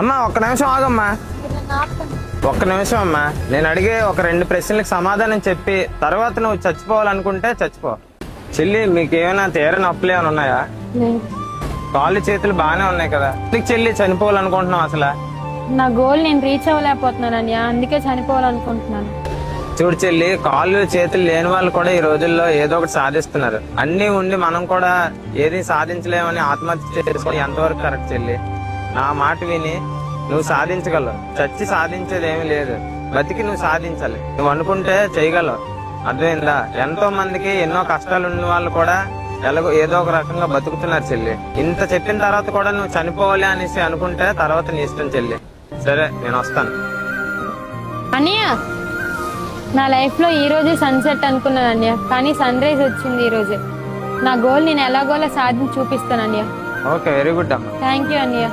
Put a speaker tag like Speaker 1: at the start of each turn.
Speaker 1: అమ్మా ఒక్క నిమిషం ఆగమ్మా, ఒక్క నిమిషం అమ్మా. నేను అడిగే ఒక 2 ప్రశ్నలకు సమాధానం చెప్పి తర్వాత నువ్వు చచ్చిపోవాలనుకుంటే చచ్చిపో. చెల్లి, మీకు ఏమైనా తీరని అప్పులు ఏమైనా ఉన్నాయా? కాళ్ళు చేతులు బాగానే ఉన్నాయి కదా, చెల్లి చనిపోవాలనుకుంటున్నావు అసలు?
Speaker 2: నా గోల్ నేను రీచ్ అవ్వలేకపోతున్నాను అన్నయ్య, అందుకే చనిపోవాలనుకుంటున్నాను.
Speaker 1: చూడు చెల్లి, కాళ్ళు చేతులు లేని వాళ్ళు కూడా ఈ రోజుల్లో ఏదో ఒకటి సాధిస్తున్నారు. అన్ని ఉండి మనం కూడా ఏది సాధించలేమని ఆత్మహత్య చేసుకుని ఎంతవరకు కరెక్ట్ చెల్లి? నా మాట విని నువ్వు సాధించగలవు. చచ్చి సాధించేది ఏమీ లేదు, బతికి నువ్వు సాధించాలి. నువ్వు అనుకుంటే చేయగలవు, అర్థమైందా? ఎంతో మందికి ఎన్నో కష్టాలు ఉన్న వాళ్ళు కూడా ఎలాగో ఏదో ఒక రకంగా బతుకుతున్నారు చెల్లి. ఇంత చెప్పిన తర్వాత కూడా నువ్వు చనిపోవాలి అనేసి అనుకుంటే తర్వాత నీ ఇష్టం చెల్లి. సరే, నేను వస్తాను.
Speaker 2: అన్నయ్య, నా లైఫ్ లో ఈ రోజే సన్సెట్ అనుకున్నాను అన్నయ్య, కానీ సన్ రైజ్ వచ్చింది ఈ రోజే. నా గోల్ నేను ఎలాగోలా సాధించి చూపిస్తాను అన్నయ్య.
Speaker 1: ఓకే, వెరీ గుడ్ అమ్మా.
Speaker 2: థ్యాంక్ యూ అన్నయ్య.